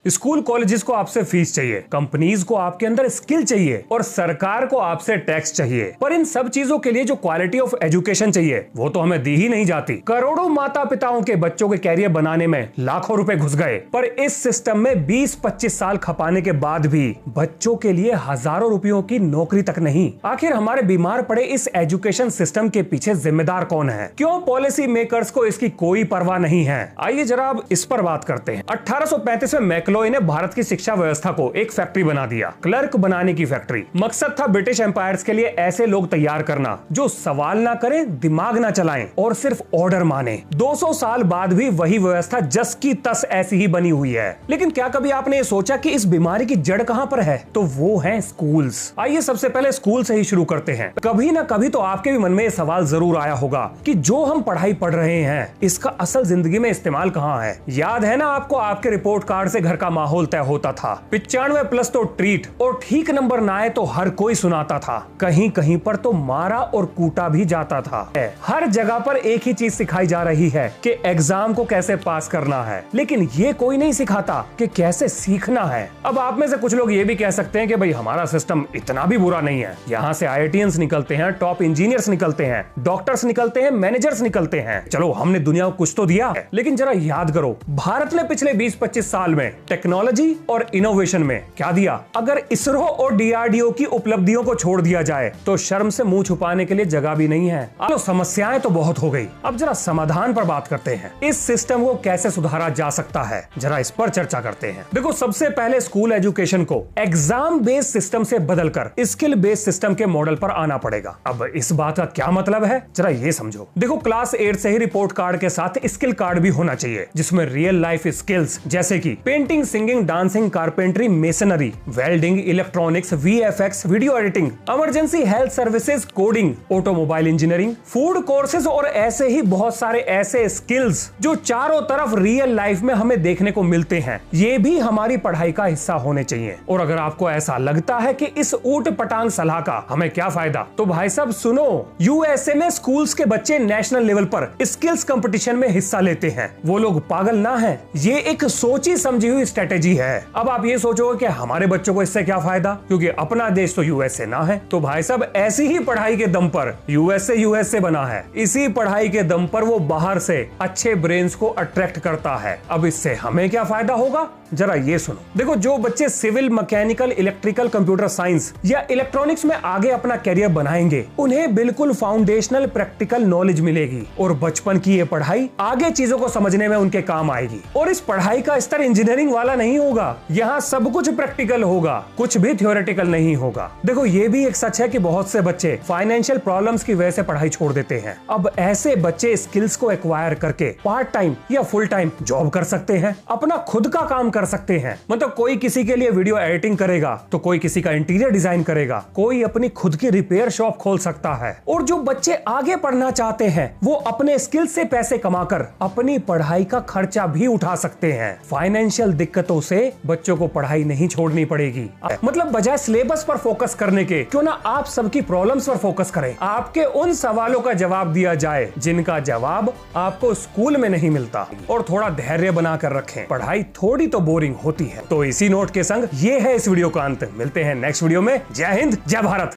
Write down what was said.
School colleges को आपसे fees चाहिए, कंपनीज को आपके अंदर स्किल चाहिए और सरकार को आपसे टैक्स चाहिए। पर इन सब चीजों के लिए जो क्वालिटी ऑफ एजुकेशन चाहिए वो तो हमें दी ही नहीं जाती। करोड़ों माता पिताओं के बच्चों के कैरियर बनाने में लाखों रुपए घुस गए, पर इस सिस्टम में 20-25 साल खपाने के बाद भी बच्चों के लिए हजारों रुपयों की नौकरी तक नहीं। आखिर हमारे बीमार पड़े इस एजुकेशन सिस्टम के पीछे जिम्मेदार कौन है? क्यों पॉलिसी मेकर्स को इसकी कोई परवाह नहीं है? आइए जरा अब इस पर बात करते हैं। 1835 में मैकलोई ने भारत की शिक्षा व्यवस्था को एक फैक्ट्री बना दिया, क्लर्क बनाने की फैक्ट्री। मकसद था ब्रिटिश एम्पायर्स के लिए ऐसे लोग तैयार करना जो सवाल ना करें, दिमाग ना चलाएं और सिर्फ ऑर्डर माने। 200 साल बाद भी वही व्यवस्था जस की तस ऐसी ही बनी हुई है। लेकिन क्या कभी आपने ये सोचा कि इस बीमारी की जड़ कहां पर है? तो वो है स्कूल्स। आइए सबसे पहले स्कूल से ही शुरू करते हैं। कभी ना कभी तो आपके भी मन में ये सवाल जरूर आया होगा कि जो हम पढ़ाई पढ़ रहे हैं इसका असल जिंदगी में इस्तेमाल कहां है? याद है ना आपको, आपके रिपोर्ट कार्ड से घर का माहौल तय होता था। 95+ तो ट्रीट और ठीक नंबर ना आए तो हर कोई सुनाता था। कहीं कहीं पर तो मारा और कूटा भी जाता था। हर जगह पर एक ही चीज सिखाई जा रही है कि एग्जाम को कैसे पास करना है, लेकिन ये कोई नहीं सिखाता कि कैसे सीखना है। अब आप में से कुछ लोग ये भी कह सकते हैं कि भाई हमारा सिस्टम इतना भी बुरा नहीं है। यहाँ से IITians निकलते हैं, टॉप इंजीनियर्स निकलते हैं, डॉक्टर्स निकलते हैं, मैनेजर्स निकलते हैं। चलो हमने दुनिया को कुछ तो दिया है, लेकिन जरा याद करो भारत ने पिछले 20-25 साल में टेक्नोलॉजी और इनोवेशन में क्या दिया? अगर इसरो और DRDO की उपलब्धियों को छोड़ दिया जाए तो शर्म से मुंह छुपाने के लिए जगह भी नहीं है। चलो समस्याएं तो बहुत हो गई, अब जरा समाधान पर बात करते हैं। इस सिस्टम को कैसे सुधारा जा सकता है, जरा इस पर चर्चा करते हैं। देखो, सबसे पहले स्कूल एजुकेशन को एग्जाम बेस्ड सिस्टम से बदलकर स्किल बेस्ड सिस्टम के मॉडल पर आना पड़ेगा। अब इस बात का क्या मतलब है, जरा ये समझो। देखो, क्लास 8 से ही रिपोर्ट कार्ड के साथ स्किल कार्ड भी होना चाहिए, जिसमें रियल लाइफ स्किल्स जैसे कि painting, singing, dancing, carpentry, masonry, welding, electronics, VFX, video editing, emergency health services, coding, automobile engineering, food courses और ऐसे ही बहुत सारे ऐसे स्किल्स जो चारों तरफ रियल लाइफ में हमें देखने को मिलते हैं, ये भी हमारी पढ़ाई का हिस्सा होने चाहिए। और अगर आपको ऐसा लगता है कि इस ऊट पटांग सलाह का हमें क्या फायदा, तो भाई साहब सुनो, USA में स्कूल्स के बच्चे नेशनल लेवल पर स्किल्स कंपटीशन में हिस्सा लेते हैं। वो लोग पागल ना हैं, ये एक सोची समझी हुई स्ट्रेटेजी है। अब आप ये सोचोगे कि हमारे बच्चों को इससे क्या फायदा, क्योंकि अपना देश तो USA ना है। तो भाई साहब ऐसी ही पढ़ाई के दम पर USA बना है। इसी पढ़ाई के दम पर वो बाहर से अच्छे ब्रेन्स को अट्रैक्ट करता है। अब इससे हमें क्या फायदा होगा, जरा ये सुनो। देखो, जो बच्चे civil, mechanical, electrical, computer science या इलेक्ट्रॉनिक्स में आगे अपना करियर बनाएंगे, उन्हें बिल्कुल फाउंडेशनल प्रैक्टिकल नॉलेज मिलेगी और बचपन की ये पढ़ाई आगे चीजों को समझने में उनके काम आएगी। और इस पढ़ाई का स्तर इंजीनियरिंग वाला नहीं होगा, यहाँ सब कुछ प्रैक्टिकल होगा, कुछ भी थ्योरेटिकल नहीं होगा। देखो, ये भी एक सच है कि बहुत से बच्चे फाइनेंशियल प्रॉब्लम्स की वजह से पढ़ाई छोड़ देते हैं। अब ऐसे बच्चे स्किल्स को एक्वायर करके पार्ट टाइम या फुल टाइम जॉब कर सकते हैं, अपना खुद का काम कर सकते हैं। मतलब कोई किसी के लिए वीडियो एडिटिंग करेगा, तो कोई किसी का इंटीरियर डिजाइन करेगा, कोई अपनी खुद की रिपेयर शॉप खोल सकता है। और जो बच्चे आगे पढ़ना चाहते हैं वो अपने स्किल से पैसे कमाकर अपनी पढ़ाई का खर्चा भी उठा सकते हैं। फाइनेंशियल दिक्कतों से बच्चों को पढ़ाई नहीं छोड़नी पड़ेगी। मतलब बजाय सिलेबस पर फोकस करने के क्यों ना आप सबकी प्रॉब्लम्स पर फोकस करें। आपके उन सवालों का जवाब दिया जाए जिनका जवाब आपको स्कूल में नहीं मिलता, और थोड़ा धैर्य बनाकर रखें। पढ़ाई थोड़ी तो बोरिंग होती है। तो इसी नोट के संग ये है इस वीडियो का अंत। मिलते हैं नेक्स्ट वीडियो में। जय हिंद, जय भारत।